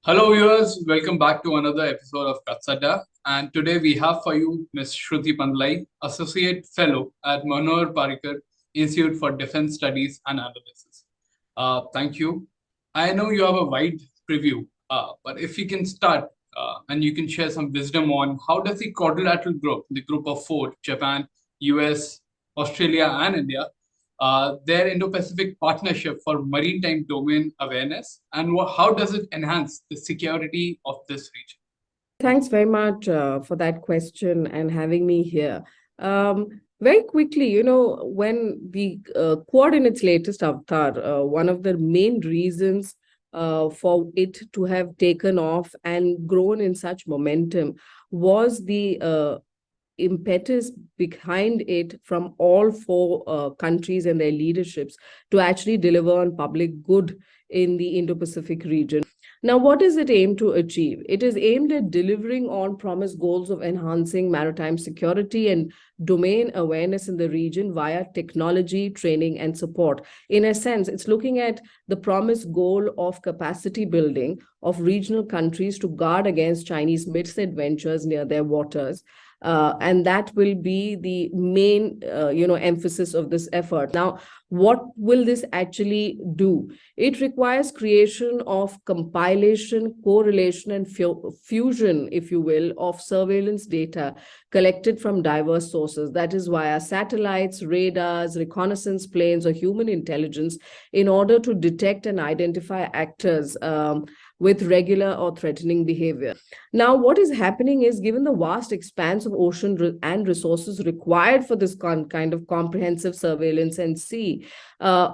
Hello, viewers. Welcome back to another episode of Katsadda. And today we have for you Ms. Shruti Pandalai, Associate Fellow at Manohar Parrikar Institute for Defense Studies and Analysis. Thank you. I know you have a wide preview, but if you can start and you can share some wisdom on how does the Quadrilateral group, the group of four, Japan, US, Australia, and India, their Indo-Pacific partnership for maritime domain awareness, and how does it enhance the security of this region? Thanks very much for that question and having me here. Very quickly, when the Quad in its latest avatar, one of the main reasons for it to have taken off and grown in such momentum was the impetus behind it from all four countries and their leaderships to actually deliver on public good in the Indo-Pacific region. Now, what does it aim to achieve? It is aimed at delivering on promised goals of enhancing maritime security and domain awareness in the region via technology, training, and support. In a sense, it's looking at the promised goal of capacity building of regional countries to guard against Chinese misadventures near their waters. And that will be the main, emphasis of this effort. Now, what will this actually do? It requires creation of compilation, correlation, and fusion, if you will, of surveillance data collected from diverse sources. That is via satellites, radars, reconnaissance planes, or human intelligence in order to detect and identify actors with regular or threatening behavior. Now, what is happening is, given the vast expanse of ocean and resources required for this kind of comprehensive surveillance and sea, a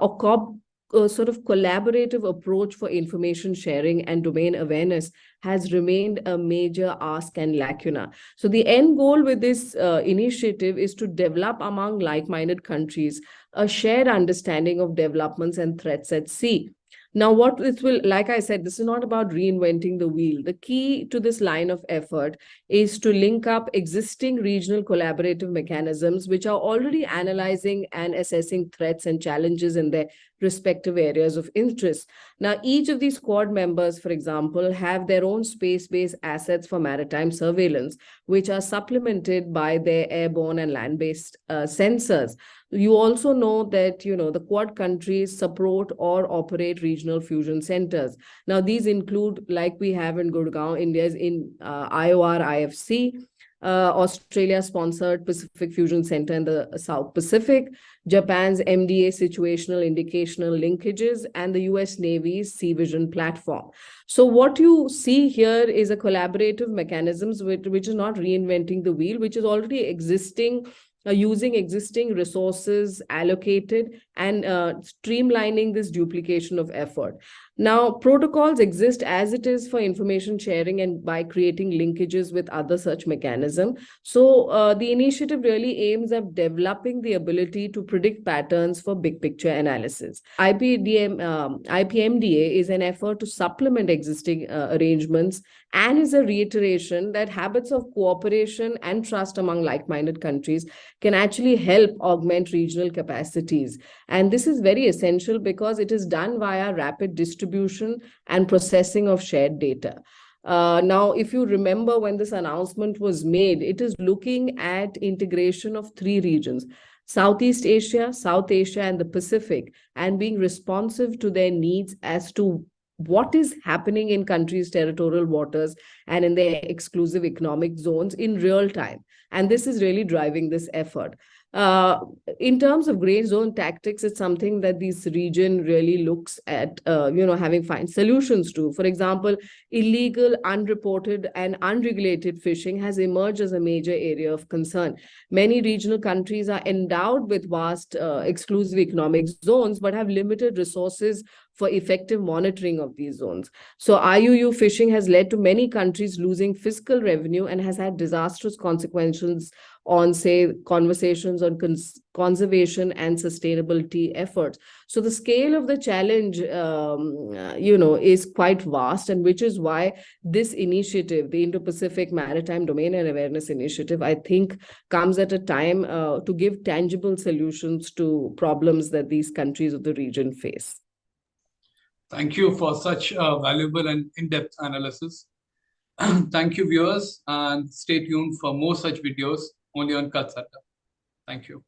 sort of collaborative approach for information sharing and domain awareness has remained a major ask and lacuna. So the end goal with this initiative is to develop among like-minded countries a shared understanding of developments and threats at sea. Now, what this will, like I said, this is not about reinventing the wheel. The key to this line of effort is to link up existing regional collaborative mechanisms, which are already analyzing and assessing threats and challenges in their respective areas of interest. Now, each of these Quad members, for example, have their own space-based assets for maritime surveillance, which are supplemented by their airborne and land-based sensors. You also know that, the Quad countries support or operate regional fusion centers. Now, these include, like we have in Gurgaon, India's in IOR IFC, Australia-sponsored Pacific Fusion Center in the South Pacific, Japan's MDA situational indicational linkages, and the US Navy's Sea Vision platform. So what you see here is a collaborative mechanisms which is not reinventing the wheel, which is already existing, using existing resources allocated and streamlining this duplication of effort. Now, protocols exist as it is for information sharing and by creating linkages with other such mechanisms. So the initiative really aims at developing the ability to predict patterns for big picture analysis. IPMDA is an effort to supplement existing arrangements and is a reiteration that habits of cooperation and trust among like-minded countries can actually help augment regional capacities. And this is very essential because it is done via rapid distribution and processing of shared data. Now, if you remember when this announcement was made, it is looking at integration of three regions: Southeast Asia, South Asia, and the Pacific, and being responsive to their needs as to what is happening in countries' territorial waters and in their exclusive economic zones in real time. And this is really driving this effort. In terms of gray zone tactics, it's something that this region really looks at, having find solutions to. For example, illegal, unreported, and unregulated fishing has emerged as a major area of concern. Many regional countries are endowed with vast exclusive economic zones, but have limited resources for effective monitoring of these zones. So IUU fishing has led to many countries losing fiscal revenue and has had disastrous consequences on, say, conversations on conservation and sustainability efforts. So the scale of the challenge, is quite vast, and which is why this initiative, the Indo-Pacific Maritime Domain and Awareness Initiative, I think comes at a time to give tangible solutions to problems that these countries of the region face. Thank you for such valuable and in-depth analysis. Thank you, viewers, and stay tuned for more such videos only on Katsata. Thank you.